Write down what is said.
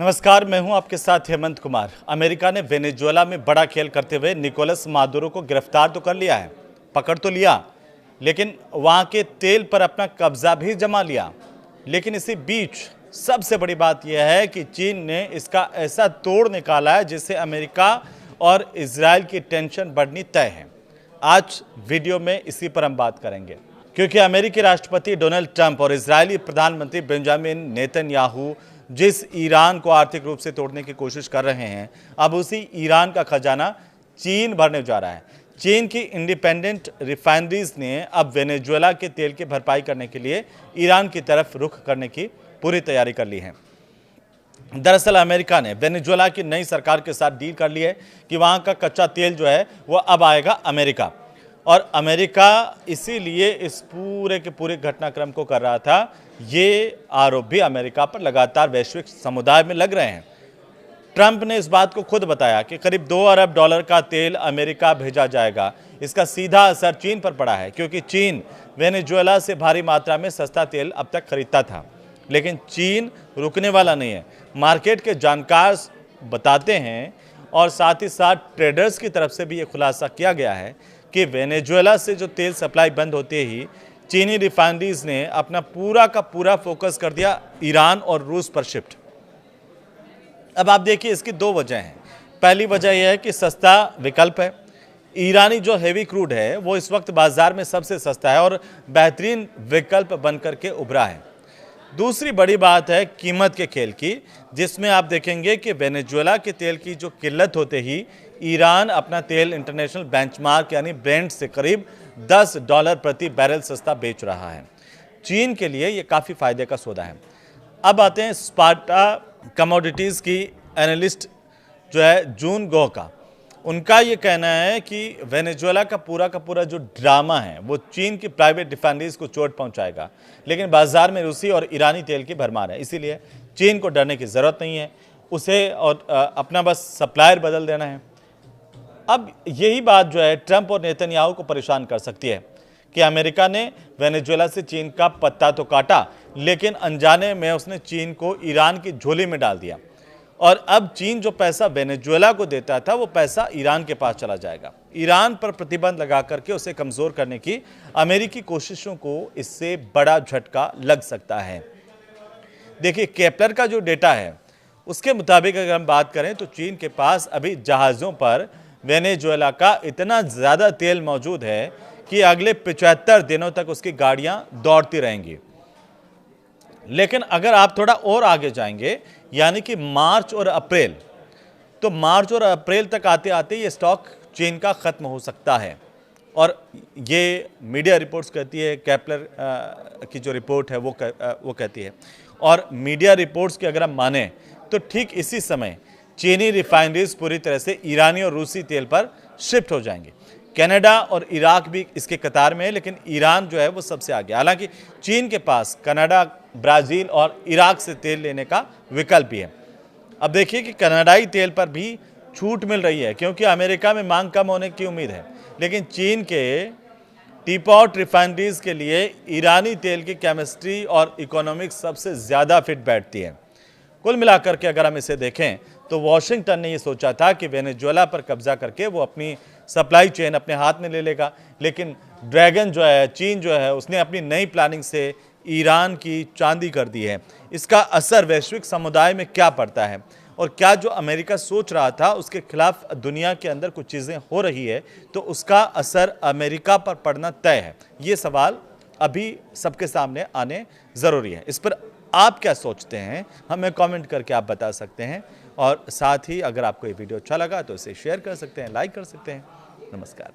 नमस्कार, मैं हूं आपके साथ हेमंत कुमार। अमेरिका ने वेनेजुएला में बड़ा खेल करते हुए निकोलस मादुरो को गिरफ्तार तो कर लिया है, पकड़ तो लिया, लेकिन वहां के तेल पर अपना कब्जा भी जमा लिया। लेकिन इसी बीच सबसे बड़ी बात यह है कि चीन ने इसका ऐसा तोड़ निकाला है जिससे अमेरिका और इजराइल की टेंशन बढ़नी तय है। आज वीडियो में इसी पर हम बात करेंगे, क्योंकि अमेरिकी राष्ट्रपति डोनाल्ड ट्रंप और इजरायली प्रधानमंत्री बेंजामिन नेतन्याहू जिस ईरान को आर्थिक रूप से तोड़ने की कोशिश कर रहे हैं, अब उसी ईरान का खजाना चीन भरने जा रहा है। चीन की इंडिपेंडेंट रिफाइनरीज ने अब वेनेजुएला के तेल की भरपाई करने के लिए ईरान की तरफ रुख करने की पूरी तैयारी कर ली है। दरअसल अमेरिका ने वेनेजुएला की नई सरकार के साथ डील कर ली है कि वहां का कच्चा तेल जो है वो अब आएगा अमेरिका, और अमेरिका इसीलिए इस पूरे के पूरे घटनाक्रम को कर रहा था। ये आरोप भी अमेरिका पर लगातार वैश्विक समुदाय में लग रहे हैं। ट्रंप ने इस बात को खुद बताया कि करीब $2 अरब का तेल अमेरिका भेजा जाएगा। इसका सीधा असर चीन पर पड़ा है, क्योंकि चीन वेनेजुएला से भारी मात्रा में सस्ता तेल अब तक खरीदता था। लेकिन चीन रुकने वाला नहीं है। मार्केट के जानकार बताते हैं, और साथ ही साथ ट्रेडर्स की तरफ से भी ये खुलासा किया गया है कि वेनेजुएला से जो तेल सप्लाई बंद होते ही चीनी रिफाइनरीज ने अपना पूरा का पूरा फोकस कर दिया ईरान और रूस पर शिफ्ट। अब आप देखिए, इसकी दो वजह हैं। पहली वजह यह है कि सस्ता विकल्प है। ईरानी जो हेवी क्रूड है वो इस वक्त बाजार में सबसे सस्ता है और बेहतरीन विकल्प बनकर के उभरा है। दूसरी बड़ी बात है कीमत के खेल की, जिसमें आप देखेंगे कि वेनेजुएला के तेल की जो किल्लत होते ही ईरान अपना तेल इंटरनेशनल बेंचमार्क यानी ब्रेंट से करीब $10 प्रति बैरल सस्ता बेच रहा है। चीन के लिए ये काफ़ी फायदे का सौदा है। अब आते हैं स्पार्टा कमोडिटीज़ की एनालिस्ट जो है जून गो का। उनका ये कहना है कि वेनेजुएला का पूरा जो ड्रामा है वो चीन की प्राइवेट रिफाइनरीज को चोट पहुंचाएगा, लेकिन बाजार में रूसी और ईरानी तेल की भरमार है। इसीलिए चीन को डरने की ज़रूरत नहीं है, उसे और अपना बस सप्लायर बदल देना है। अब यही बात जो है ट्रंप और नेतन्याहू को परेशान कर सकती है कि अमेरिका ने वेनेजुएला से चीन का पत्ता तो काटा, लेकिन अनजाने में उसने चीन को ईरान की झोली में डाल दिया, और अब चीन जो पैसा वेनेजुएला को देता था वो पैसा ईरान के पास चला जाएगा। ईरान पर प्रतिबंध लगा करके उसे कमज़ोर करने की अमेरिकी कोशिशों को इससे बड़ा झटका लग सकता है। देखिए, केपलर का जो डेटा है उसके मुताबिक अगर हम बात करें तो चीन के पास अभी जहाज़ों पर वेनेजुएला का इतना ज़्यादा तेल मौजूद है कि अगले 75 दिनों तक उसकी गाड़ियां दौड़ती रहेंगी। लेकिन अगर आप थोड़ा और आगे जाएंगे, यानी कि मार्च और अप्रैल, तो मार्च और अप्रैल तक आते आते ये स्टॉक चीन का ख़त्म हो सकता है। और ये मीडिया रिपोर्ट्स कहती है, केपलर की जो रिपोर्ट है वो कहती है। और मीडिया रिपोर्ट्स की अगर हम माने तो ठीक इसी समय चीनी रिफाइनरीज पूरी तरह से ईरानी और रूसी तेल पर शिफ्ट हो जाएंगे। कनाडा और इराक भी इसके कतार में है, लेकिन ईरान जो है वो सबसे आगे। हालांकि चीन के पास कनाडा, ब्राज़ील और इराक से तेल लेने का विकल्प भी है। अब देखिए कि कनाडाई तेल पर भी छूट मिल रही है, क्योंकि अमेरिका में मांग कम होने की उम्मीद है। लेकिन चीन के टीपॉट रिफाइनरीज के लिए ईरानी तेल की केमिस्ट्री और इकोनॉमिक्स सबसे ज़्यादा फिट बैठती है। कुल मिलाकर के अगर हम इसे देखें तो वॉशिंगटन ने ये सोचा था कि वेनेजुएला पर कब्जा करके वो अपनी सप्लाई चेन अपने हाथ में ले लेगा, लेकिन ड्रैगन जो है, चीन जो है, उसने अपनी नई प्लानिंग से ईरान की चांदी कर दी है। इसका असर वैश्विक समुदाय में क्या पड़ता है, और क्या जो अमेरिका सोच रहा था उसके खिलाफ दुनिया के अंदर कुछ चीज़ें हो रही है तो उसका असर अमेरिका पर पड़ना तय है। ये सवाल अभी सबके सामने आने ज़रूरी है। इस पर आप क्या सोचते हैं, हमें कमेंट करके आप बता सकते हैं। और साथ ही अगर आपको ये वीडियो अच्छा लगा तो इसे शेयर कर सकते हैं, लाइक कर सकते हैं। नमस्कार।